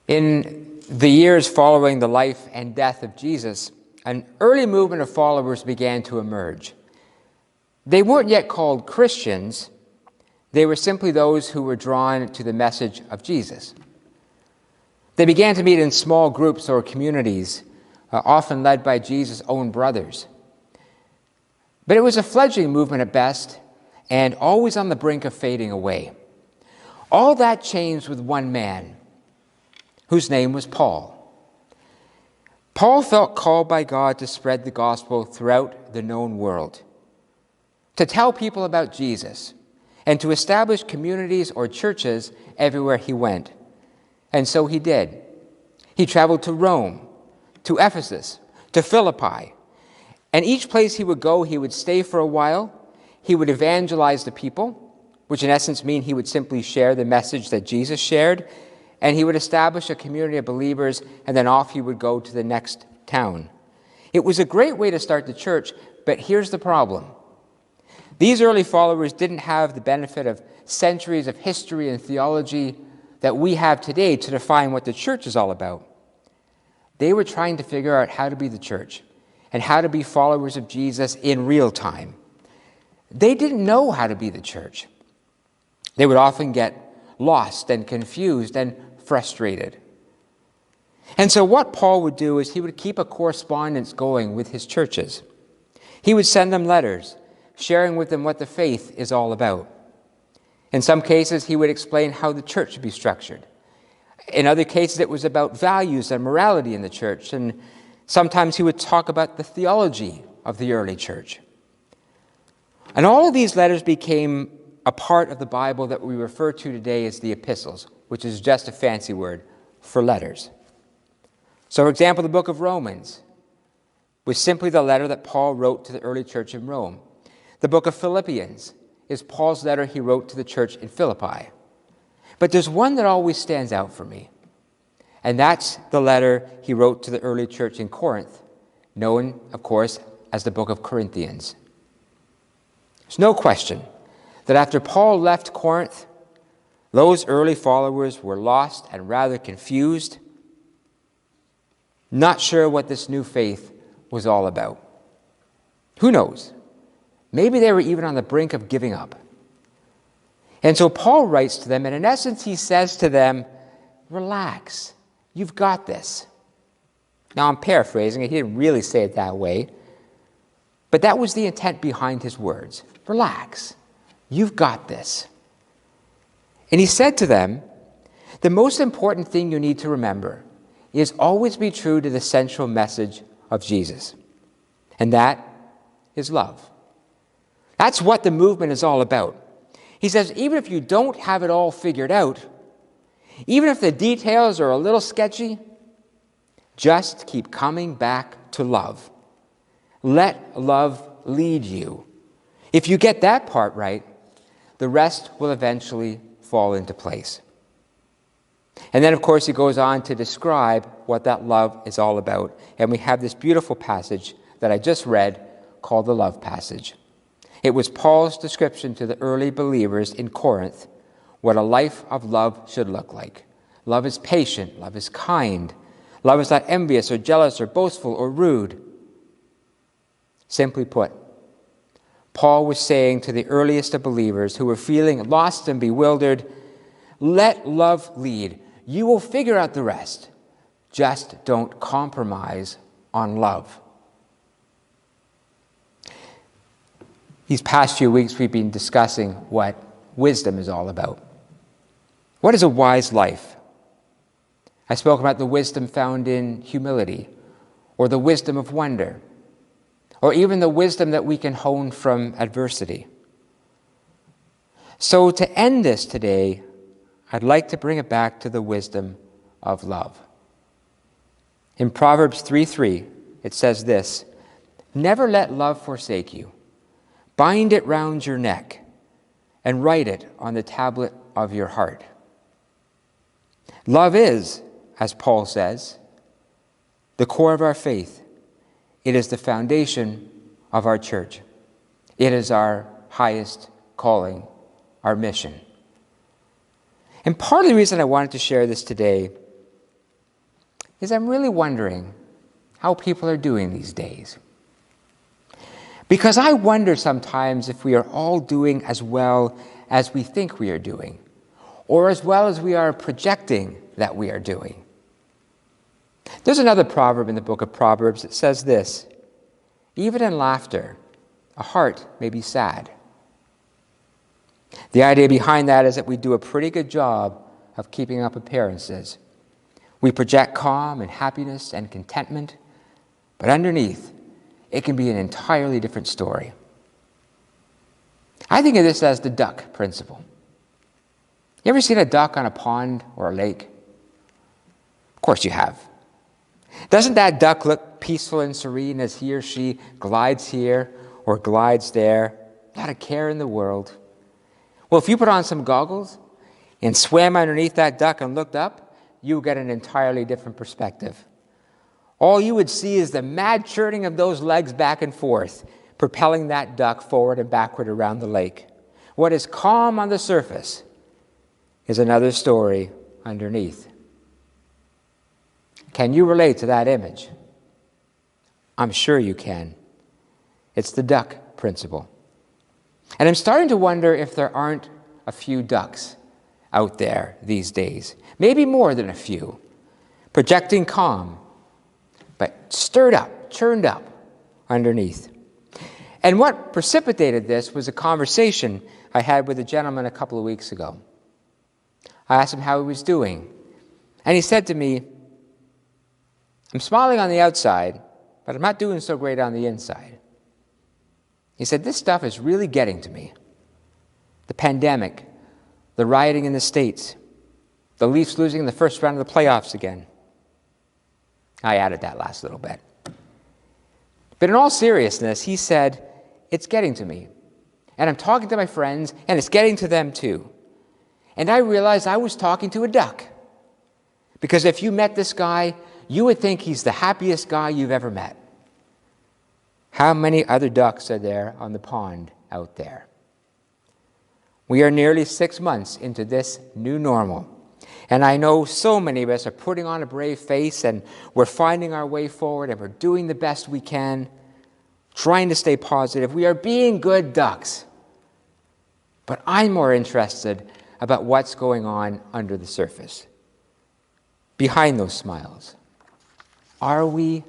In the years following the life and death of Jesus, an early movement of followers began to emerge. They weren't yet called Christians. They were simply those who were drawn to the message of Jesus. They began to meet in small groups or communities, often led by Jesus' own brothers. But it was a fledgling movement at best, and always on the brink of fading away. All that changed with one man, whose name was Paul. Paul felt called by God to spread the gospel throughout the known world, to tell people about Jesus, and to establish communities or churches everywhere he went. And so he did. He traveled to Rome, to Ephesus, to Philippi. And each place he would go, he would stay for a while. He would evangelize the people, which in essence mean he would simply share the message that Jesus shared. And he would establish a community of believers, and then off he would go to the next town. It was a great way to start the church, but here's the problem. These early followers didn't have the benefit of centuries of history and theology that we have today to define what the church is all about. They were trying to figure out how to be the church and how to be followers of Jesus in real time. They didn't know how to be the church. They would often get lost and confused and frustrated. And so what Paul would do is he would keep a correspondence going with his churches. He would send them letters, sharing with them what the faith is all about. In some cases, he would explain how the church should be structured. In other cases, it was about values and morality in the church. And sometimes he would talk about the theology of the early church. And all of these letters became a part of the Bible that we refer to today as the epistles, which is just a fancy word for letters. So, for example, the book of Romans was simply the letter that Paul wrote to the early church in Rome. The book of Philippians is Paul's letter he wrote to the church in Philippi. But there's one that always stands out for me, and that's the letter he wrote to the early church in Corinth, known, of course, as the book of Corinthians. There's no question that after Paul left Corinth, those early followers were lost and rather confused, not sure what this new faith was all about. Who knows? Maybe they were even on the brink of giving up. And so Paul writes to them, and in essence he says to them, relax, you've got this. Now I'm paraphrasing it, he didn't really say it that way, but that was the intent behind his words. Relax, you've got this. And he said to them, the most important thing you need to remember is always be true to the central message of Jesus, and that is love. That's what the movement is all about. He says, even if you don't have it all figured out, even if the details are a little sketchy, just keep coming back to love. Let love lead you. If you get that part right, the rest will eventually fall into place. And then, of course, he goes on to describe what that love is all about. And we have this beautiful passage that I just read called the love passage. It was Paul's description to the early believers in Corinth what a life of love should look like. Love is patient. Love is kind. Love is not envious or jealous or boastful or rude. Simply put, Paul was saying to the earliest of believers who were feeling lost and bewildered, let love lead. You will figure out the rest. Just don't compromise on love. These past few weeks, we've been discussing what wisdom is all about. What is a wise life? I spoke about the wisdom found in humility, or the wisdom of wonder, or even the wisdom that we can hone from adversity. So to end this today, I'd like to bring it back to the wisdom of love. In Proverbs 3:3, it says this, never let love forsake you. Bind it round your neck and write it on the tablet of your heart. Love is, as Paul says, the core of our faith. It is the foundation of our church. It is our highest calling, our mission. And part of the reason I wanted to share this today is I'm really wondering how people are doing these days. Because I wonder sometimes if we are all doing as well as we think we are doing, or as well as we are projecting that we are doing. There's another proverb in the book of Proverbs that says this: even in laughter, a heart may be sad. The idea behind that is that we do a pretty good job of keeping up appearances. We project calm and happiness and contentment, but underneath, it can be an entirely different story. I think of this as the duck principle. You ever seen a duck on a pond or a lake? Of course you have. Doesn't that duck look peaceful and serene as he or she glides here or glides there? Not a care in the world. Well, if you put on some goggles and swam underneath that duck and looked up, you get an entirely different perspective. All you would see is the mad churning of those legs back and forth, propelling that duck forward and backward around the lake. What is calm on the surface is another story underneath. Can you relate to that image? I'm sure you can. It's the duck principle. And I'm starting to wonder if there aren't a few ducks out there these days, maybe more than a few, projecting calm, but stirred up, churned up underneath. And what precipitated this was a conversation I had with a gentleman a couple of weeks ago. I asked him how he was doing, and he said to me, I'm smiling on the outside, but I'm not doing so great on the inside. He said, this stuff is really getting to me. The pandemic, the rioting in the States, the Leafs losing the first round of the playoffs again. I added that last little bit. But in all seriousness, he said, it's getting to me. And I'm talking to my friends, and it's getting to them too. And I realized I was talking to a duck. Because if you met this guy, you would think he's the happiest guy you've ever met. How many other ducks are there on the pond out there? We are nearly 6 months into this new normal. And I know so many of us are putting on a brave face, and we're finding our way forward, and we're doing the best we can, trying to stay positive. We are being good ducks. But I'm more interested about what's going on under the surface, behind those smiles. Are we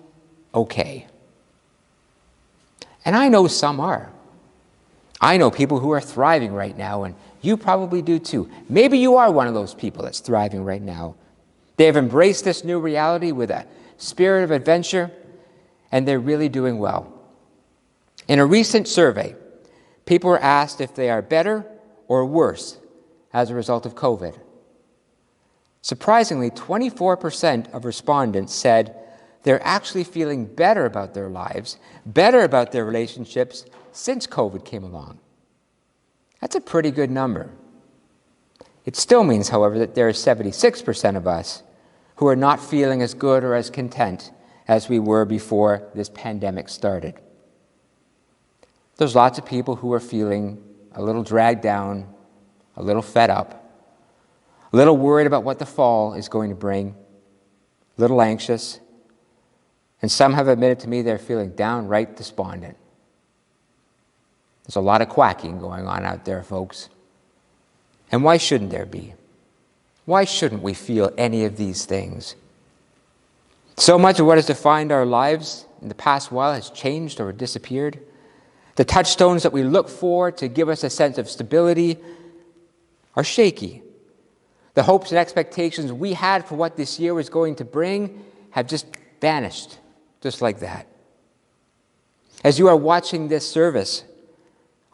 okay? And I know some are. I know people who are thriving right now, and you probably do too. Maybe you are one of those people that's thriving right now. They have embraced this new reality with a spirit of adventure, and they're really doing well. In a recent survey, people were asked if they are better or worse as a result of COVID. Surprisingly, 24% of respondents said they're actually feeling better about their lives, better about their relationships since COVID came along. That's a pretty good number. It still means, however, that there are 76% of us who are not feeling as good or as content as we were before this pandemic started. There's lots of people who are feeling a little dragged down, a little fed up, a little worried about what the fall is going to bring, a little anxious, and some have admitted to me they're feeling downright despondent. There's a lot of quacking going on out there, folks. And why shouldn't there be? Why shouldn't we feel any of these things? So much of what has defined our lives in the past while has changed or disappeared. The touchstones that we look for to give us a sense of stability are shaky. The hopes and expectations we had for what this year was going to bring have just vanished, just like that. As you are watching this service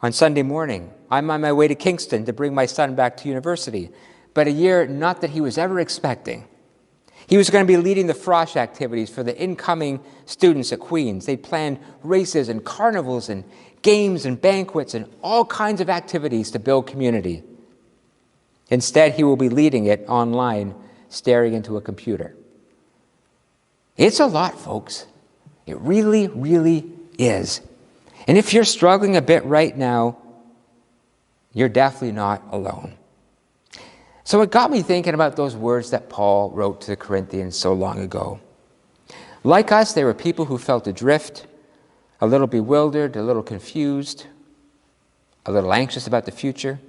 on Sunday morning, I'm on my way to Kingston to bring my son back to university, but a year not that he was ever expecting. He was going to be leading the frosh activities for the incoming students at Queen's. They planned races and carnivals and games and banquets and all kinds of activities to build community. Instead, he will be leading it online, staring into a computer. It's a lot, folks. It really, really is. And if you're struggling a bit right now, you're definitely not alone. So it got me thinking about those words that Paul wrote to the Corinthians so long ago. Like us, they were people who felt adrift, a little bewildered, a little confused, a little anxious about the future.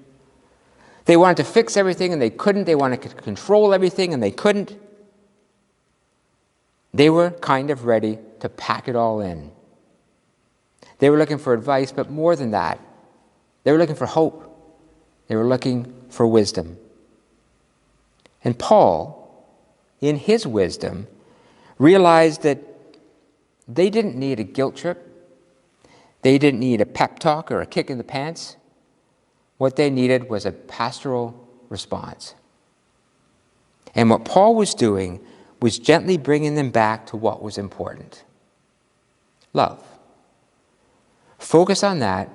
They wanted to fix everything and they couldn't. They wanted to control everything and they couldn't. They were kind of ready to pack it all in. They were looking for advice, but more than that, they were looking for hope. They were looking for wisdom. And Paul, in his wisdom, realized that they didn't need a guilt trip. They didn't need a pep talk or a kick in the pants. What they needed was a pastoral response. And what Paul was doing was gently bringing them back to what was important. Love. Focus on that,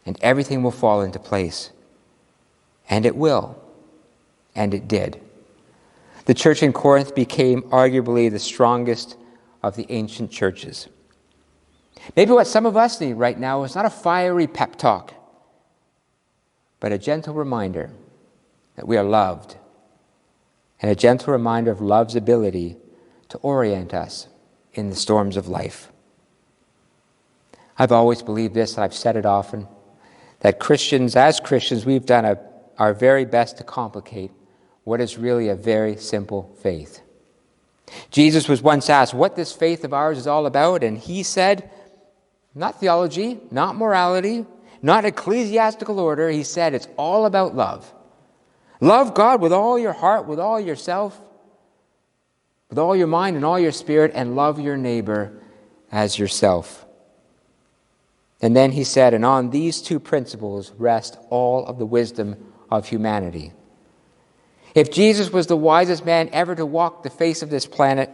and everything will fall into place. And it will. And it did. The church in Corinth became arguably the strongest of the ancient churches. Maybe what some of us need right now is not a fiery pep talk, but a gentle reminder that we are loved, and a gentle reminder of love's ability to orient us in the storms of life. I've always believed this, and I've said it often, that as Christians, we've done our very best to complicate what is really a very simple faith. Jesus was once asked what this faith of ours is all about, and he said, not theology, not morality, not ecclesiastical order. He said it's all about love. Love God with all your heart, with all yourself, with all your mind and all your spirit, and love your neighbor as yourself. And then he said, and on these two principles rest all of the wisdom of humanity. If Jesus was the wisest man ever to walk the face of this planet,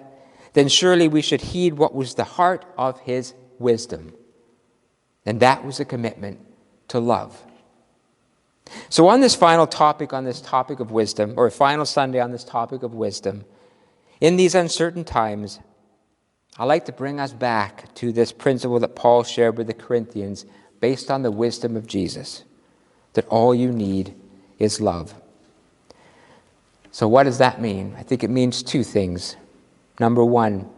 then surely we should heed what was the heart of his wisdom. And that was a commitment to love. So on this final topic, of wisdom, or final Sunday on this topic of wisdom, in these uncertain times, I like to bring us back to this principle that Paul shared with the Corinthians based on the wisdom of Jesus, that all you need is love. So what does that mean? I think it means two things. Number one,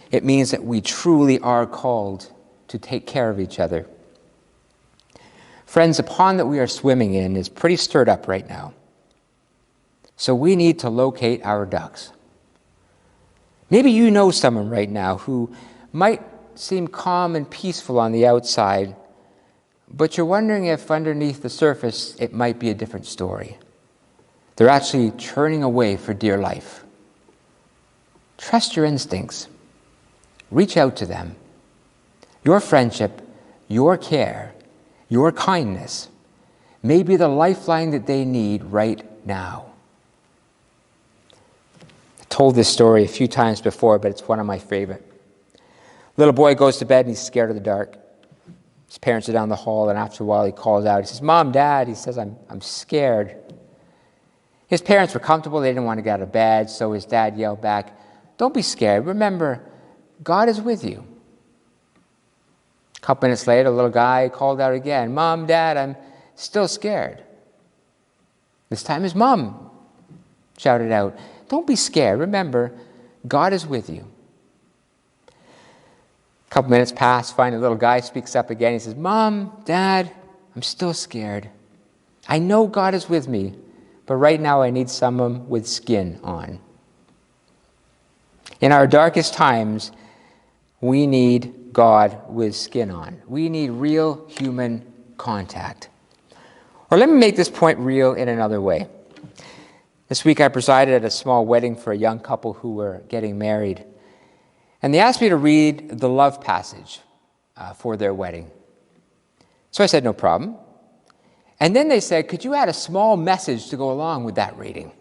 it means that we truly are called to take care of each other. Friends, the pond that we are swimming in is pretty stirred up right now. So we need to locate our ducks. Maybe you know someone right now who might seem calm and peaceful on the outside, but you're wondering if underneath the surface it might be a different story. They're actually churning away for dear life. Trust your instincts. Reach out to them. Your friendship, your care, your kindness may be the lifeline that they need right now. I told this story a few times before, but it's one of my favorite. Little boy goes to bed and he's scared of the dark. His parents are down the hall, and after a while he calls out. He says, "Mom, Dad," he says, I'm scared. His parents were comfortable. They didn't want to get out of bed, so his dad yelled back, "Don't be scared. Remember, God is with you." A couple minutes later, the little guy called out again, "Mom, Dad, I'm still scared." This time his mom shouted out, "Don't be scared. Remember, God is with you." A couple minutes pass. Finally, the little guy speaks up again. He says, "Mom, Dad, I'm still scared. I know God is with me, but right now I need someone with skin on." In our darkest times, we need God with skin on. We need real human contact. Or let me make this point real in another way. This week I presided at a small wedding for a young couple who were getting married. And they asked me to read the love passage for their wedding. So I said, no problem. And then they said, could you add a small message to go along with that reading?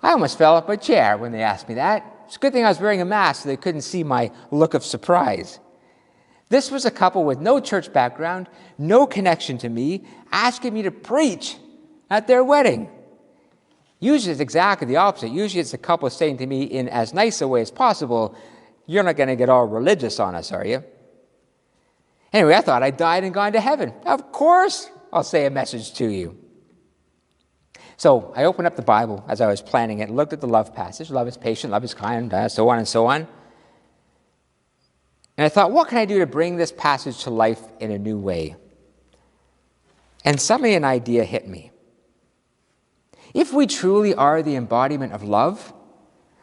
I almost fell off my chair when they asked me that. It's a good thing I was wearing a mask so they couldn't see my look of surprise. This was a couple with no church background, no connection to me, asking me to preach at their wedding. Usually it's exactly the opposite. Usually it's a couple saying to me in as nice a way as possible, "You're not going to get all religious on us, are you?" Anyway, I thought I'd died and gone to heaven. Of course I'll say a message to you. So I opened up the Bible as I was planning it, looked at the love passage. Love is patient, love is kind, so on and so on. And I thought, what can I do to bring this passage to life in a new way? And suddenly an idea hit me. If we truly are the embodiment of love,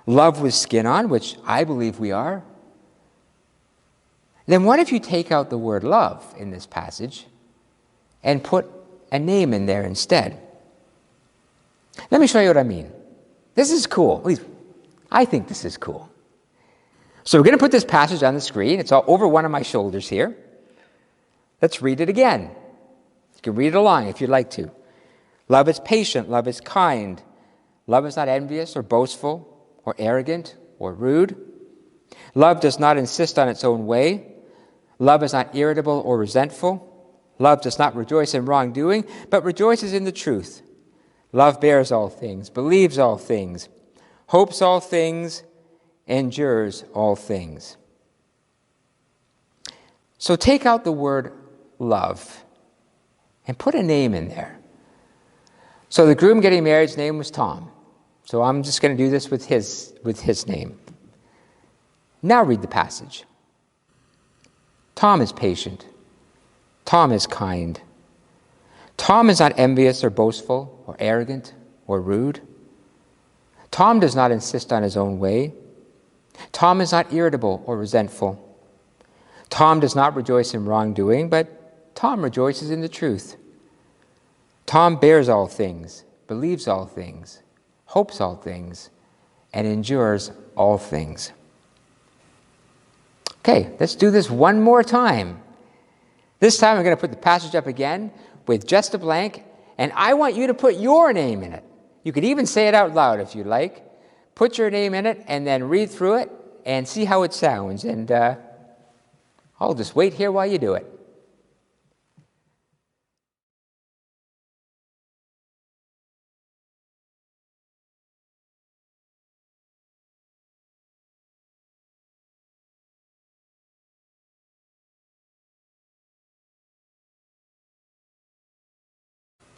love with skin on, which I believe we are, then what if you take out the word love in this passage and put a name in there instead? Let me show you what I mean. This is cool. At least I think this is cool. So we're going to put this passage on the screen. It's all over one of my shoulders here. Let's read it again. You can read it along if you'd like to. Love is patient. Love is kind. Love is not envious or boastful or arrogant or rude. Love does not insist on its own way. Love is not irritable or resentful. Love does not rejoice in wrongdoing, but rejoices in the truth. Love bears all things, believes all things, hopes all things, endures all things. So take out the word love and put a name in there. So the groom getting married's name was Tom. So I'm just going to do this with his name. Now read the passage. Tom is patient. Tom is kind. Tom is not envious or boastful or arrogant or rude. Tom does not insist on his own way. Tom is not irritable or resentful. Tom does not rejoice in wrongdoing, but Tom rejoices in the truth. Tom bears all things, believes all things, hopes all things, and endures all things. Okay, let's do this one more time. This time I'm going to put the passage up again with just a blank, and I want you to put your name in it. You could even say it out loud if you like. Put your name in it and then read through it and see how it sounds. And I'll just wait here while you do it.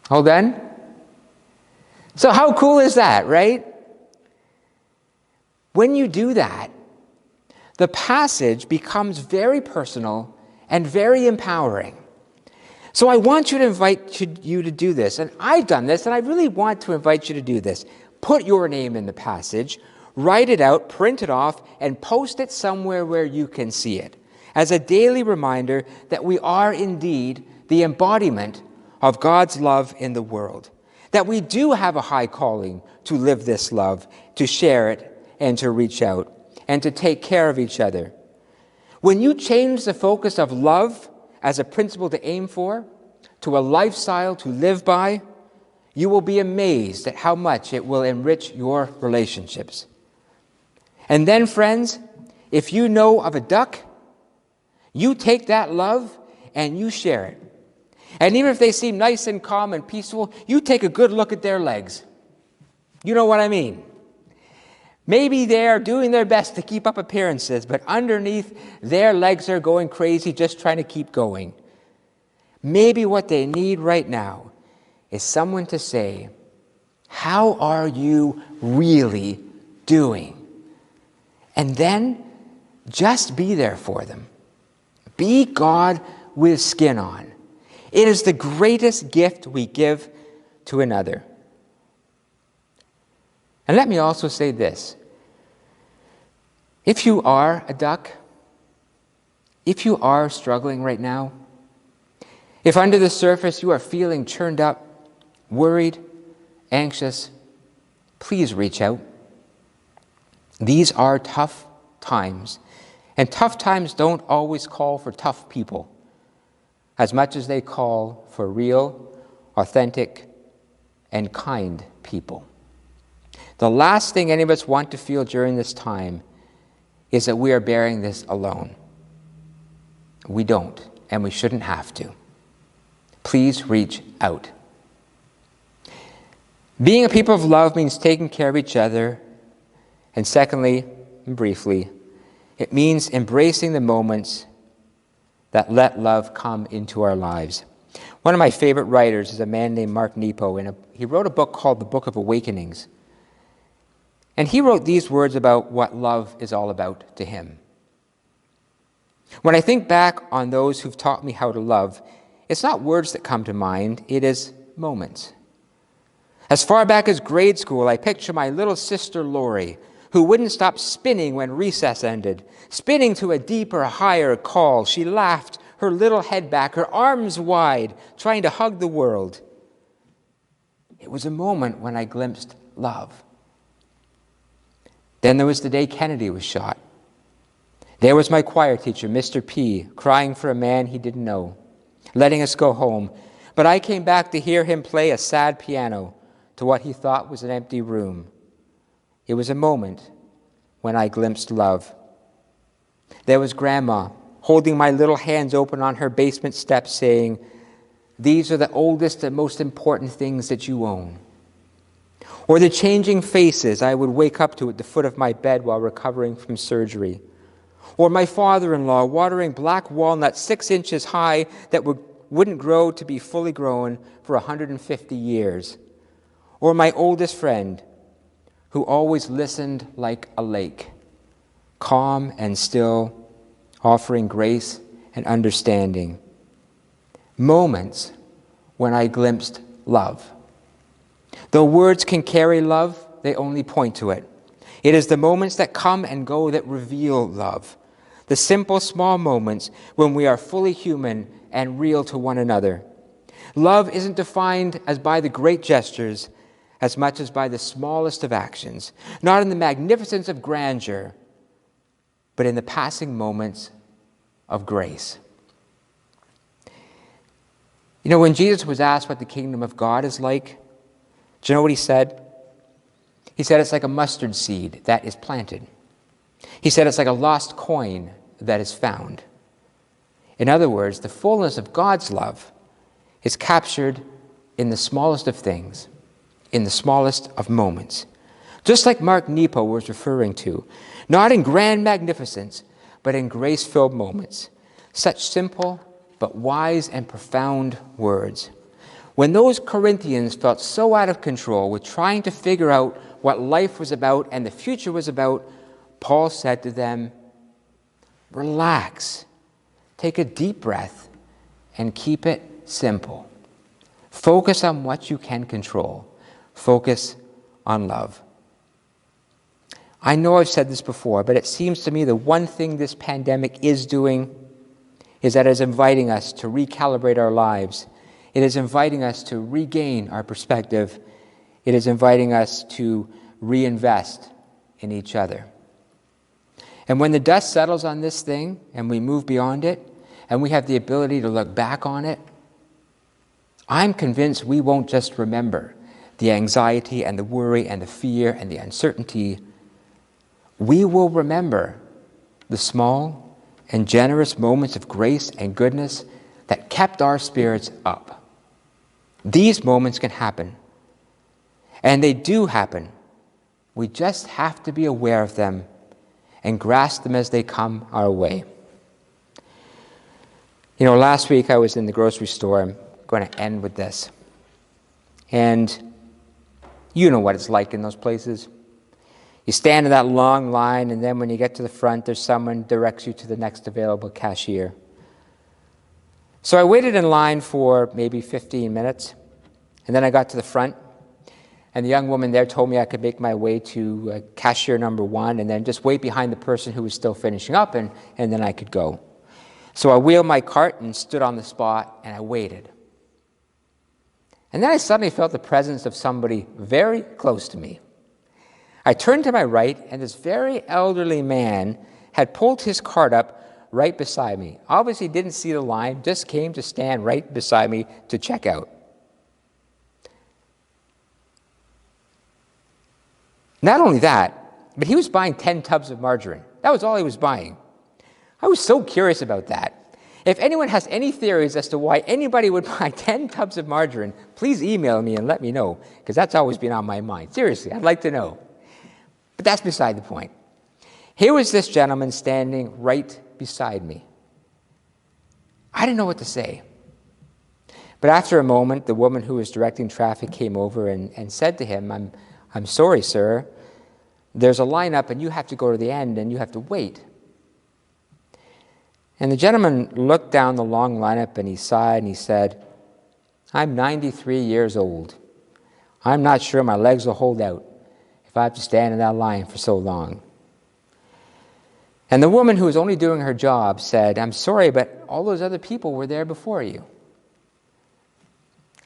All done? So how cool is that, right? When you do that, the passage becomes very personal and very empowering. So I want you to invite you to do this. And I've done this, and I really want to invite you to do this. Put your name in the passage, write it out, print it off, and post it somewhere where you can see it, as a daily reminder that we are indeed the embodiment of God's love in the world, that we do have a high calling to live this love, to share it, and to reach out, and to take care of each other. When you change the focus of love as a principle to aim for, to a lifestyle to live by, you will be amazed at how much it will enrich your relationships. And then, friends, if you know of a duck, you take that love and you share it. And even if they seem nice and calm and peaceful, you take a good look at their legs. You know what I mean? Maybe they're doing their best to keep up appearances, but underneath, their legs are going crazy just trying to keep going. Maybe what they need right now is someone to say, "How are you really doing?" And then just be there for them. Be God with skin on. It is the greatest gift we give to another. And let me also say this. If you are a duck, if you are struggling right now, if under the surface you are feeling churned up, worried, anxious, please reach out. These are tough times, and tough times don't always call for tough people, as much as they call for real, authentic, and kind people. The last thing any of us want to feel during this time is that we are bearing this alone. We don't, and we shouldn't have to. Please reach out. Being a people of love means taking care of each other, and secondly, and briefly, it means embracing the moments that let love come into our lives. One of my favorite writers is a man named Mark Nepo, and he wrote a book called The Book of Awakenings. And he wrote these words about what love is all about to him. When I think back on those who've taught me how to love, it's not words that come to mind, it is moments. As far back as grade school, I picture my little sister Lori, who wouldn't stop spinning when recess ended, spinning to a deeper, higher call. She laughed, her little head back, her arms wide, trying to hug the world. It was a moment when I glimpsed love. Then there was the day Kennedy was shot. There was my choir teacher, Mr. P., crying for a man he didn't know, letting us go home. But I came back to hear him play a sad piano to what he thought was an empty room. It was a moment when I glimpsed love. There was Grandma, holding my little hands open on her basement steps, saying, "These are the oldest and most important things that you own." Or the changing faces I would wake up to at the foot of my bed while recovering from surgery. Or my father-in-law watering black walnuts 6 inches high that wouldn't grow to be fully grown for 150 years. Or my oldest friend, who always listened like a lake, calm and still, offering grace and understanding. Moments when I glimpsed love. Though words can carry love, they only point to it. It is the moments that come and go that reveal love. The simple, small moments when we are fully human and real to one another. Love isn't defined as by the great gestures as much as by the smallest of actions, not in the magnificence of grandeur, but in the passing moments of grace. You know, when Jesus was asked what the kingdom of God is like, do you know what he said? He said it's like a mustard seed that is planted. He said it's like a lost coin that is found. In other words, the fullness of God's love is captured in the smallest of things, in the smallest of moments. Just like Mark Nepo was referring to, not in grand magnificence, but in grace-filled moments. Such simple but wise and profound words. When those Corinthians felt so out of control with trying to figure out what life was about and the future was about, Paul said to them, relax, take a deep breath, and keep it simple. Focus on what you can control. Focus on love. I know I've said this before, but it seems to me the one thing this pandemic is doing is that it is inviting us to recalibrate our lives. It is inviting us to regain our perspective. It is inviting us to reinvest in each other. And when the dust settles on this thing and we move beyond it and we have the ability to look back on it, I'm convinced we won't just remember the anxiety and the worry and the fear and the uncertainty. We will remember the small and generous moments of grace and goodness that kept our spirits up. These moments can happen, and they do happen. We just have to be aware of them and grasp them as they come our way. You know, last week I was in the grocery store. I'm going to end with this. And you know what it's like in those places. You stand in that long line, and then when you get to the front, there's someone directs you to the next available cashier. So I waited in line for maybe 15 minutes, and then I got to the front, and the young woman there told me I could make my way to cashier number 1 and then just wait behind the person who was still finishing up, and then I could go. So I wheeled my cart and stood on the spot, and I waited. And then I suddenly felt the presence of somebody very close to me. I turned to my right, and this very elderly man had pulled his cart up right beside me. Obviously didn't see the line, just came to stand right beside me to check out. Not only that, but he was buying 10 tubs of margarine. That was all he was buying. I was so curious about that. If anyone has any theories as to why anybody would buy 10 tubs of margarine, please email me and let me know, because that's always been on my mind. Seriously, I'd like to know. But that's beside the point. Here was this gentleman standing right beside me. I didn't know what to say. But after a moment, the woman who was directing traffic came over and said to him, I'm sorry, sir. There's a lineup and you have to go to the end and you have to wait. And the gentleman looked down the long lineup and he sighed and he said, I'm 93 years old. I'm not sure my legs will hold out if I have to stand in that line for so long. And the woman who was only doing her job said, I'm sorry, but all those other people were there before you.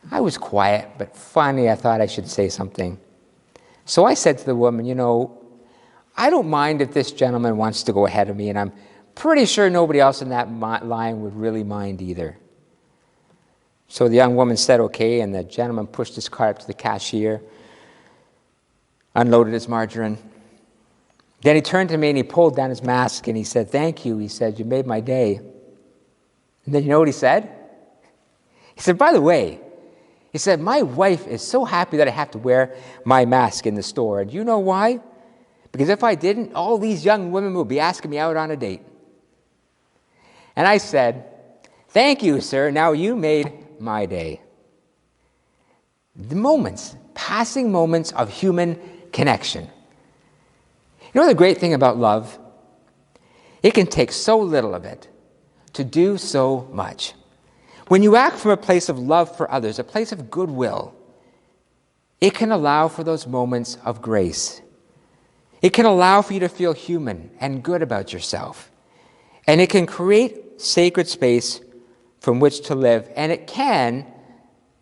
I was quiet, but finally I thought I should say something. So I said to the woman, I don't mind if this gentleman wants to go ahead of me, and I'm pretty sure nobody else in that line would really mind either. So the young woman said okay, and the gentleman pushed his cart up to the cashier, unloaded his margarine. Then he turned to me and he pulled down his mask and he said, thank you. He said, you made my day. And then you know what he said? He said, by the way, he said, my wife is so happy that I have to wear my mask in the store. And do you know why? Because if I didn't, all these young women would be asking me out on a date. And I said, thank you, sir. Now you made my day. The moments, passing moments of human connection. You know the great thing about love? It can take so little of it to do so much. When you act from a place of love for others, a place of goodwill, it can allow for those moments of grace. It can allow for you to feel human and good about yourself. And it can create sacred space from which to live. And it can,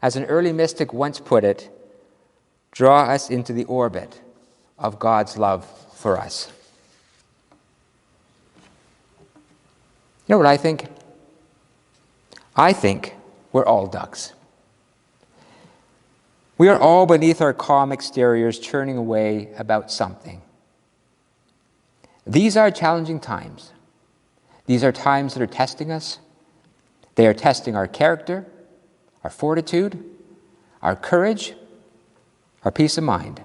as an early mystic once put it, draw us into the orbit of God's love for us. You know what I think? I think we're all ducks. We are all beneath our calm exteriors churning away about something. These are challenging times. These are times that are testing us. They are testing our character, our fortitude, our courage, our peace of mind.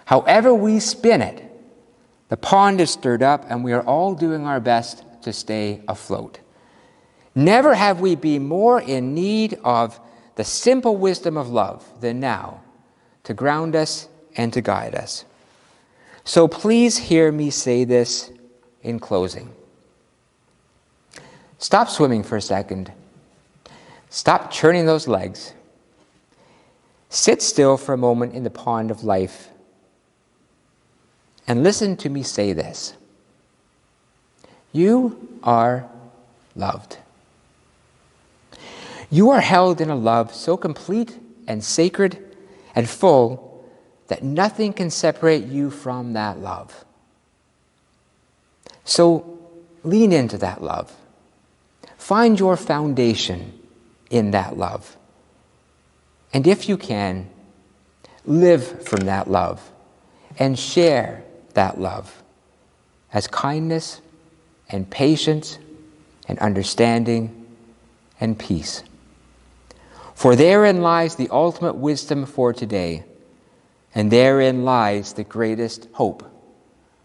However we spin it, the pond is stirred up and we are all doing our best to stay afloat. Never have we been more in need of the simple wisdom of love than now to ground us and to guide us. So please hear me say this in closing. Stop swimming for a second. Stop churning those legs. Sit still for a moment in the pond of life and listen to me say this. You are loved. You are held in a love so complete and sacred and full that nothing can separate you from that love. So lean into that love. Find your foundation in that love. And if you can, live from that love and share that love as kindness and patience and understanding and peace. For therein lies the ultimate wisdom for today, and therein lies the greatest hope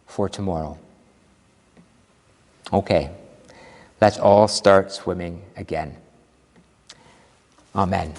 for tomorrow. Okay, let's all start swimming again. Amen.